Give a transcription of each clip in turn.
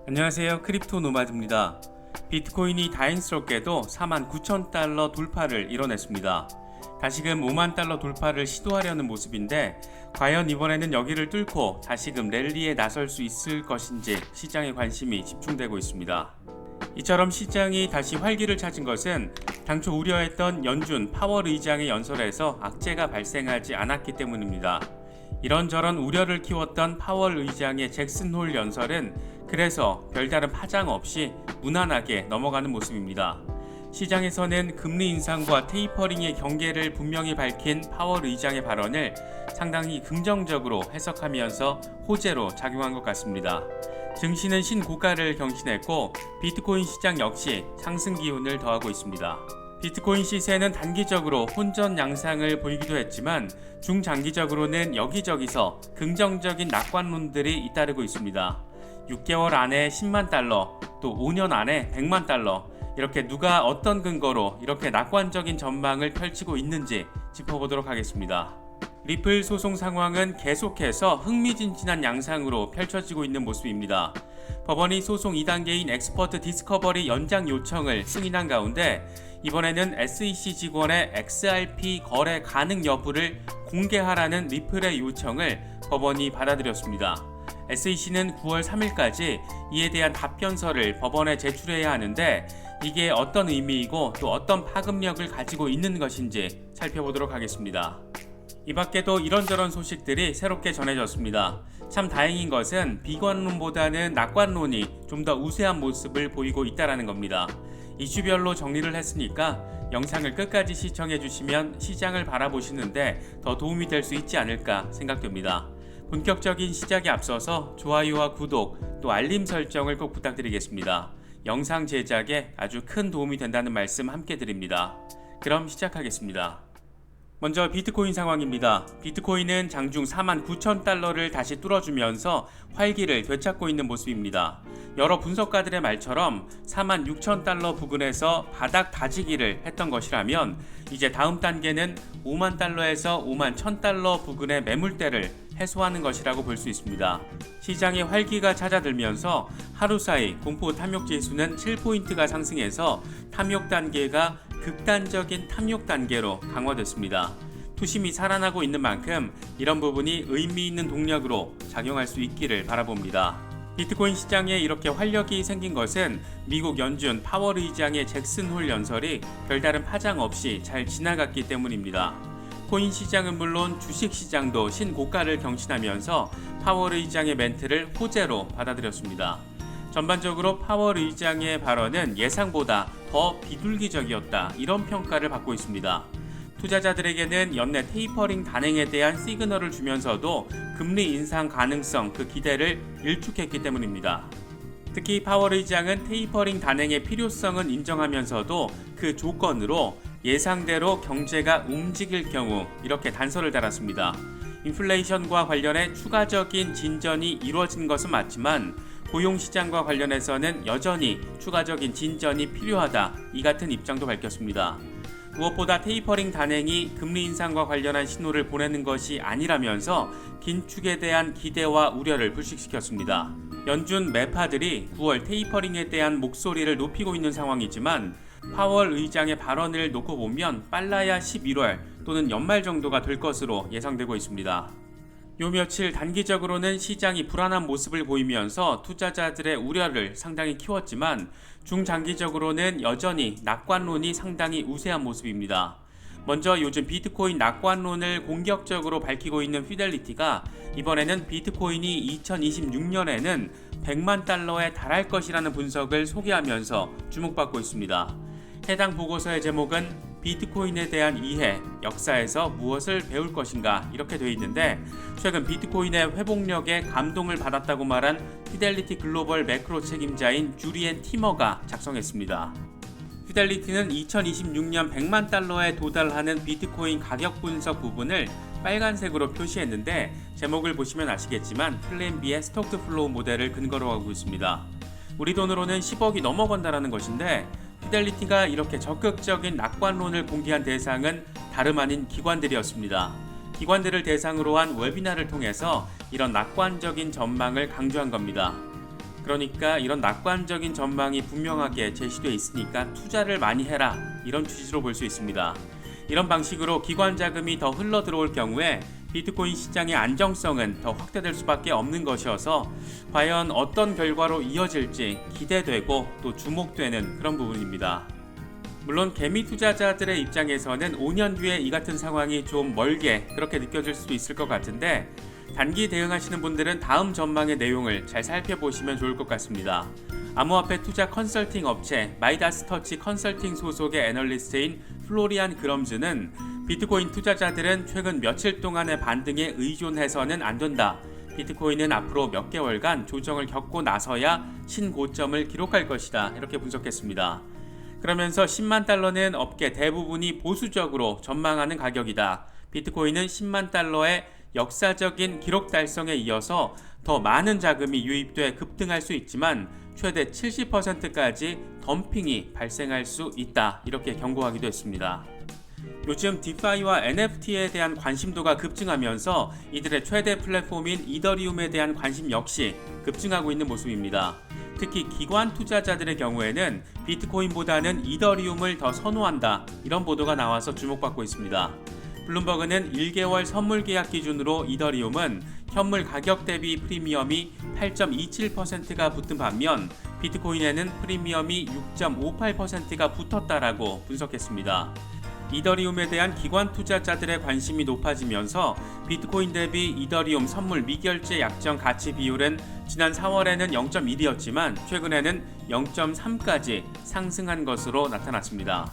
안녕하세요. 크립토 노마드입니다. 비트코인이 다행스럽게도 49,000달러 돌파를 이뤄냈습니다. 다시금 5만 달러 돌파를 시도하려는 모습인데 과연 이번에는 여기를 뚫고 다시금 랠리에 나설 수 있을 것인지 시장의 관심이 집중되고 있습니다. 이처럼 시장이 다시 활기를 찾은 것은 당초 우려했던 연준 파월 의장의 연설에서 악재가 발생하지 않았기 때문입니다. 이런저런 우려를 키웠던 파월 의장의 잭슨 홀 연설은 그래서 별다른 파장 없이 무난하게 넘어가는 모습입니다. 시장에서는 금리 인상과 테이퍼링의 경계를 분명히 밝힌 파월 의장의 발언을 상당히 긍정적으로 해석하면서 호재로 작용한 것 같습니다. 증시는 신고가를 경신했고 비트코인 시장 역시 상승 기운을 더하고 있습니다. 비트코인 시세는 단기적으로 혼전 양상을 보이기도 했지만 중장기적으로는 여기저기서 긍정적인 낙관론들이 잇따르고 있습니다. 6개월 안에 10만 달러, 또 5년 안에 100만 달러, 이렇게 누가 어떤 근거로 이렇게 낙관적인 전망을 펼치고 있는지 짚어보도록 하겠습니다. 리플 소송 상황은 계속해서 흥미진진한 양상으로 펼쳐지고 있는 모습입니다. 법원이 소송 2단계인 엑스퍼트 디스커버리 연장 요청을 승인한 가운데 이번에는 SEC 직원의 XRP 거래 가능 여부를 공개하라는 리플의 요청을 법원이 받아들였습니다. SEC는 9월 3일까지 이에 대한 답변서를 법원에 제출해야 하는데 이게 어떤 의미이고 또 어떤 파급력을 가지고 있는 것인지 살펴보도록 하겠습니다. 이 밖에도 이런저런 소식들이 새롭게 전해졌습니다. 참 다행인 것은 비관론보다는 낙관론이 좀 더 우세한 모습을 보이고 있다는 겁니다. 이슈별로 정리를 했으니까 영상을 끝까지 시청해주시면 시장을 바라보시는데 더 도움이 될 수 있지 않을까 생각됩니다. 본격적인 시작에 앞서서 좋아요와 구독 또 알림 설정을 꼭 부탁드리겠습니다. 영상 제작에 아주 큰 도움이 된다는 말씀 함께 드립니다. 그럼 시작하겠습니다. 먼저 비트코인 상황입니다. 비트코인은 장중 49,000달러를 다시 뚫어주면서 활기를 되찾고 있는 모습입니다. 여러 분석가들의 말처럼 46,000달러 부근에서 바닥 다지기를 했던 것이라면 이제 다음 단계는 5만 달러에서 5만 1,000달러 부근의 매물대를 해소하는 것이라고 볼 수 있습니다. 시장의 활기가 찾아들면서 하루 사이 공포 탐욕 지수는 7포인트가 상승해서 탐욕 단계가 극단적인 탐욕 단계로 강화됐습니다. 투심이 살아나고 있는 만큼 이런 부분이 의미 있는 동력으로 작용할 수 있기를 바라봅니다. 비트코인 시장에 이렇게 활력이 생긴 것은 미국 연준 파월 의장의 잭슨 홀 연설이 별다른 파장 없이 잘 지나갔기 때문입니다. 코인 시장은 물론 주식 시장도 신고가를 경신하면서 파월 의장의 멘트를 호재로 받아들였습니다. 전반적으로 파월 의장의 발언은 예상보다 더 비둘기적이었다, 이런 평가를 받고 있습니다. 투자자들에게는 연내 테이퍼링 단행에 대한 시그널을 주면서도 금리 인상 가능성 그 기대를 일축했기 때문입니다. 특히 파월 의장은 테이퍼링 단행의 필요성은 인정하면서도 그 조건으로 예상대로 경제가 움직일 경우 이렇게 단서를 달았습니다. 인플레이션과 관련해 추가적인 진전이 이루어진 것은 맞지만 고용시장과 관련해서는 여전히 추가적인 진전이 필요하다, 이 같은 입장도 밝혔습니다. 무엇보다 테이퍼링 단행이 금리 인상과 관련한 신호를 보내는 것이 아니라면서 긴축에 대한 기대와 우려를 불식시켰습니다. 연준 매파들이 9월 테이퍼링에 대한 목소리를 높이고 있는 상황이지만 파월 의장의 발언을 놓고 보면 빨라야 11월 또는 연말 정도가 될 것으로 예상되고 있습니다. 요 며칠 단기적으로는 시장이 불안한 모습을 보이면서 투자자들의 우려를 상당히 키웠지만 중장기적으로는 여전히 낙관론이 상당히 우세한 모습입니다. 먼저 요즘 비트코인 낙관론을 공격적으로 밝히고 있는 피델리티가 이번에는 비트코인이 2026년에는 100만 달러에 달할 것이라는 분석을 소개하면서 주목받고 있습니다. 해당 보고서의 제목은 비트코인에 대한 이해, 역사에서 무엇을 배울 것인가, 이렇게 되어 있는데 최근 비트코인의 회복력에 감동을 받았다고 말한 피델리티 글로벌 매크로 책임자인 주리엔 티머가 작성했습니다. 피델리티는 2026년 100만 달러에 도달하는 비트코인 가격 분석 부분을 빨간색으로 표시했는데 제목을 보시면 아시겠지만 플랜 B의 스톡드 플로우 모델을 근거로 하고 있습니다. 우리 돈으로는 10억이 넘어간다는 것인데 피델리티가 이렇게 적극적인 낙관론을 공개한 대상은 다름 아닌 기관들이었습니다. 기관들을 대상으로 한 웨비나를 통해서 이런 낙관적인 전망을 강조한 겁니다. 그러니까 이런 낙관적인 전망이 분명하게 제시되어 있으니까 투자를 많이 해라, 이런 취지로 볼 수 있습니다. 이런 방식으로 기관 자금이 더 흘러 들어올 경우에 비트코인 시장의 안정성은 더 확대될 수밖에 없는 것이어서 과연 어떤 결과로 이어질지 기대되고 또 주목되는 그런 부분입니다. 물론 개미 투자자들의 입장에서는 5년 뒤에 이 같은 상황이 좀 멀게 그렇게 느껴질 수도 있을 것 같은데, 단기 대응하시는 분들은 다음 전망의 내용을 잘 살펴보시면 좋을 것 같습니다. 암호화폐 투자 컨설팅 업체 마이다스터치 컨설팅 소속의 애널리스트인 플로리안 그럼즈는 비트코인 투자자들은 최근 며칠 동안의 반등에 의존해서는 안 된다. 비트코인은 앞으로 몇 개월간 조정을 겪고 나서야 신고점을 기록할 것이다, 이렇게 분석했습니다. 그러면서 10만 달러는 업계 대부분이 보수적으로 전망하는 가격이다. 비트코인은 10만 달러의 역사적인 기록 달성에 이어서 더 많은 자금이 유입돼 급등할 수 있지만 최대 70%까지 덤핑이 발생할 수 있다, 이렇게 경고하기도 했습니다. 요즘 디파이와 NFT에 대한 관심도가 급증하면서 이들의 최대 플랫폼인 이더리움에 대한 관심 역시 급증하고 있는 모습입니다. 특히 기관 투자자들의 경우에는 비트코인보다는 이더리움을 더 선호한다, 이런 보도가 나와서 주목받고 있습니다. 블룸버그는 1개월 선물 계약 기준으로 이더리움은 현물 가격 대비 프리미엄이 8.27%가 붙은 반면 비트코인에는 프리미엄이 6.58%가 붙었다라고 분석했습니다. 이더리움에 대한 기관 투자자들의 관심이 높아지면서 비트코인 대비 이더리움 선물 미결제 약정 가치 비율은 지난 4월에는 0.1이었지만 최근에는 0.3까지 상승한 것으로 나타났습니다.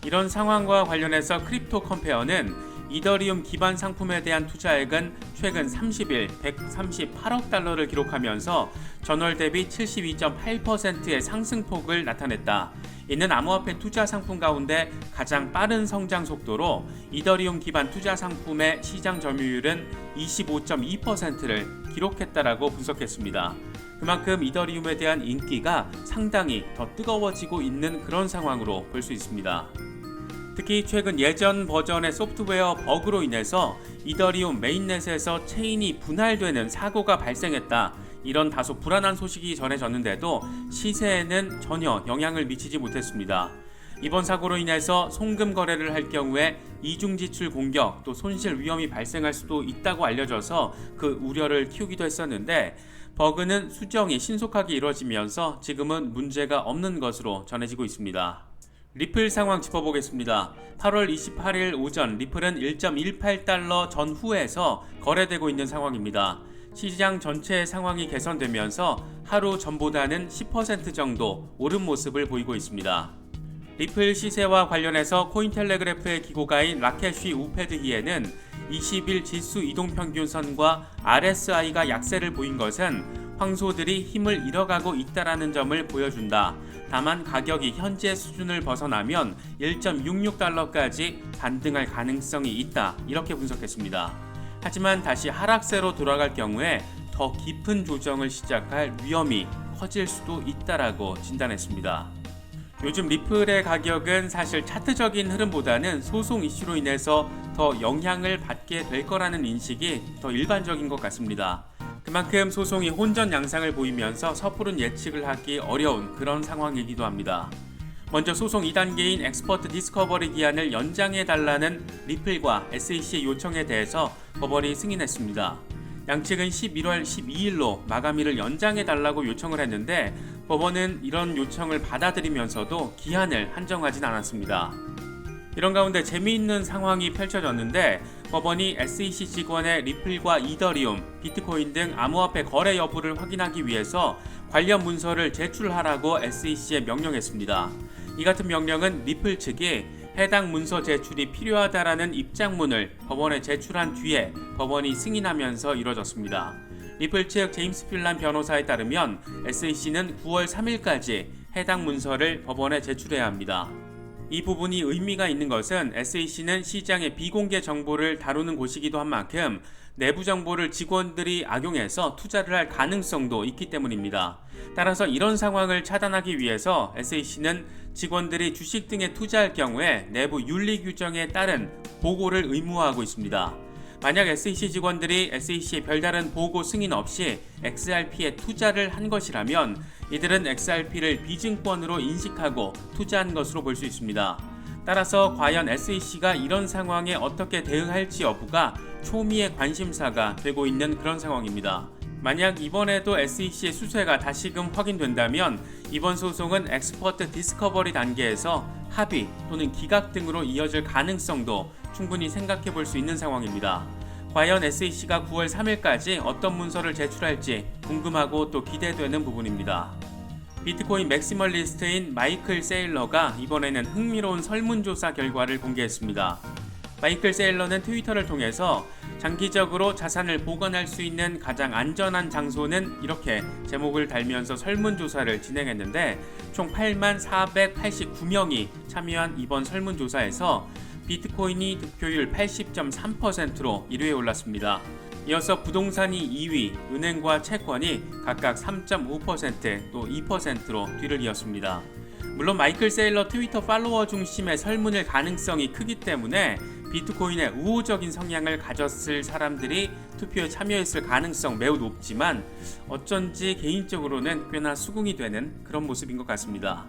이런 상황과 관련해서 크립토 컴페어는 이더리움 기반 상품에 대한 투자액은 최근 30일 138억 달러를 기록하면서 전월 대비 72.8%의 상승폭을 나타냈다. 이는 암호화폐 투자 상품 가운데 가장 빠른 성장 속도로 이더리움 기반 투자 상품의 시장 점유율은 25.2%를 기록했다라고 분석했습니다. 그만큼 이더리움에 대한 인기가 상당히 더 뜨거워지고 있는 그런 상황으로 볼 수 있습니다. 특히 최근 예전 버전의 소프트웨어 버그로 인해서 이더리움 메인넷에서 체인이 분할되는 사고가 발생했다, 이런 다소 불안한 소식이 전해졌는데도 시세에는 전혀 영향을 미치지 못했습니다. 이번 사고로 인해서 송금 거래를 할 경우에 이중 지출 공격 또 손실 위험이 발생할 수도 있다고 알려져서 그 우려를 키우기도 했었는데, 버그는 수정이 신속하게 이루어지면서 지금은 문제가 없는 것으로 전해지고 있습니다. 리플 상황 짚어보겠습니다. 8월 28일 오전 리플은 1.18달러 전후에서 거래되고 있는 상황입니다. 시장 전체의 상황이 개선되면서 하루 전보다는 10% 정도 오른 모습을 보이고 있습니다. 리플 시세와 관련해서 코인텔레그래프의 기고가인 라켓쉬 우패드기에는 20일 지수 이동평균선과 RSI가 약세를 보인 것은 황소들이 힘을 잃어가고 있다는 점을 보여준다. 다만 가격이 현재 수준을 벗어나면 1.66달러까지 반등할 가능성이 있다, 이렇게 분석했습니다. 하지만 다시 하락세로 돌아갈 경우에 더 깊은 조정을 시작할 위험이 커질 수도 있다라고 진단했습니다. 요즘 리플의 가격은 사실 차트적인 흐름보다는 소송 이슈로 인해서 더 영향을 받게 될 거라는 인식이 더 일반적인 것 같습니다. 그만큼 소송이 혼전 양상을 보이면서 섣부른 예측을 하기 어려운 그런 상황이기도 합니다. 먼저 소송 2단계인 엑스퍼트 디스커버리 기한을 연장해달라는 리플과 SEC의 요청에 대해서 법원이 승인했습니다. 양측은 11월 12일로 마감일을 연장해달라고 요청을 했는데 법원은 이런 요청을 받아들이면서도 기한을 한정하진 않았습니다. 이런 가운데 재미있는 상황이 펼쳐졌는데 법원이 SEC 직원의 리플과 이더리움, 비트코인 등 암호화폐 거래 여부를 확인하기 위해서 관련 문서를 제출하라고 SEC에 명령했습니다. 이 같은 명령은 리플 측이 해당 문서 제출이 필요하다라는 입장문을 법원에 제출한 뒤에 법원이 승인하면서 이뤄졌습니다. 리플 측 제임스 필란 변호사에 따르면 SEC는 9월 3일까지 해당 문서를 법원에 제출해야 합니다. 이 부분이 의미가 있는 것은 SEC는 시장의 비공개 정보를 다루는 곳이기도 한 만큼 내부 정보를 직원들이 악용해서 투자를 할 가능성도 있기 때문입니다. 따라서 이런 상황을 차단하기 위해서 SEC는 직원들이 주식 등에 투자할 경우에 내부 윤리 규정에 따른 보고를 의무화하고 있습니다. 만약 SEC 직원들이 SEC의 별다른 보고 승인 없이 XRP에 투자를 한 것이라면 이들은 XRP를 비증권으로 인식하고 투자한 것으로 볼 수 있습니다. 따라서 과연 SEC가 이런 상황에 어떻게 대응할지 여부가 초미의 관심사가 되고 있는 그런 상황입니다. 만약 이번에도 SEC의 수세가 다시금 확인된다면 이번 소송은 엑스퍼트 디스커버리 단계에서 합의 또는 기각 등으로 이어질 가능성도 충분히 생각해 볼 수 있는 상황입니다. 과연 SEC가 9월 3일까지 어떤 문서를 제출할지 궁금하고 또 기대되는 부분입니다. 비트코인 맥시멀리스트인 마이클 세일러가 이번에는 흥미로운 설문조사 결과를 공개했습니다. 마이클 세일러는 트위터를 통해서 장기적으로 자산을 보관할 수 있는 가장 안전한 장소는 이렇게 제목을 달면서 설문조사를 진행했는데 총 84,489명이 참여한 이번 설문조사에서 비트코인이 득표율 80.3%로 1위에 올랐습니다. 이어서 부동산이 2위, 은행과 채권이 각각 3.5% 또 2%로 뒤를 이었습니다. 물론 마이클 세일러 트위터 팔로워 중심의 설문일 가능성이 크기 때문에 비트코인의 우호적인 성향을 가졌을 사람들이 투표에 참여했을 가능성 매우 높지만 어쩐지 개인적으로는 꽤나 수긍이 되는 그런 모습인 것 같습니다.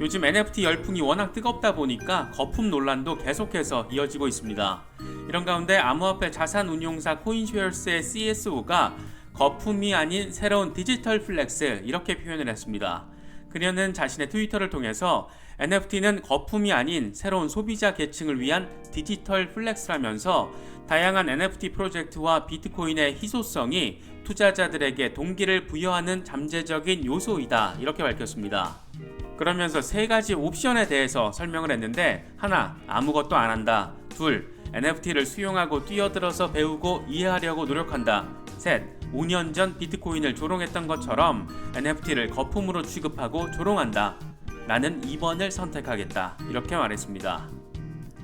요즘 NFT 열풍이 워낙 뜨겁다 보니까 거품 논란도 계속해서 이어지고 있습니다. 이런 가운데 암호화폐 자산운용사 코인쉐어스의 CSO가 거품이 아닌 새로운 디지털 플렉스 이렇게 표현을 했습니다. 그녀는 자신의 트위터를 통해서 NFT는 거품이 아닌 새로운 소비자 계층을 위한 디지털 플렉스라면서 다양한 NFT 프로젝트와 비트코인의 희소성이 투자자들에게 동기를 부여하는 잠재적인 요소이다 이렇게 밝혔습니다. 그러면서 세 가지 옵션에 대해서 설명을 했는데 하나, 아무것도 안 한다. 둘, NFT를 수용하고 뛰어들어서 배우고 이해하려고 노력한다. 셋, 5년 전 비트코인을 조롱했던 것처럼 NFT를 거품으로 취급하고 조롱한다. 나는 2번을 선택하겠다. 이렇게 말했습니다.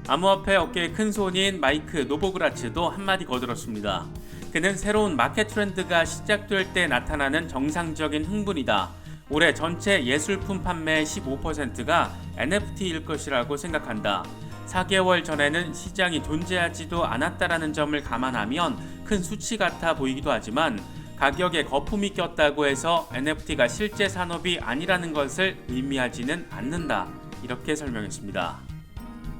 암호화폐 업계의 큰 손인 마이크 노보그라츠도 한마디 거들었습니다. 그는 새로운 마켓 트렌드가 시작될 때 나타나는 정상적인 흥분이다. 올해 전체 예술품 판매의 15%가 NFT일 것이라고 생각한다. 4개월 전에는 시장이 존재하지도 않았다라는 점을 감안하면 큰 수치 같아 보이기도 하지만 가격에 거품이 꼈다고 해서 NFT가 실제 산업이 아니라는 것을 의미하지는 않는다. 이렇게 설명했습니다.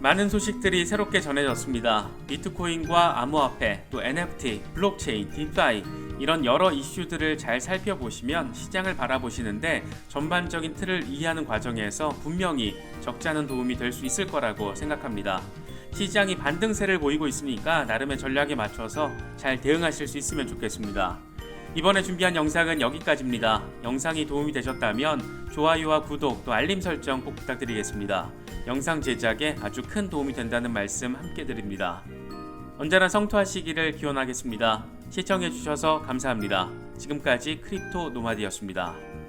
많은 소식들이 새롭게 전해졌습니다. 비트코인과 암호화폐, 또 NFT, 블록체인, 디파이 이런 여러 이슈들을 잘 살펴보시면 시장을 바라보시는데 전반적인 틀을 이해하는 과정에서 분명히 적지 않은 도움이 될 수 있을 거라고 생각합니다. 시장이 반등세를 보이고 있으니까 나름의 전략에 맞춰서 잘 대응하실 수 있으면 좋겠습니다. 이번에 준비한 영상은 여기까지입니다. 영상이 도움이 되셨다면 좋아요와 구독 또 알림 설정 꼭 부탁드리겠습니다. 영상 제작에 아주 큰 도움이 된다는 말씀 함께 드립니다. 언제나 성투하시기를 기원하겠습니다. 시청해주셔서 감사합니다. 지금까지 크립토 노마드였습니다.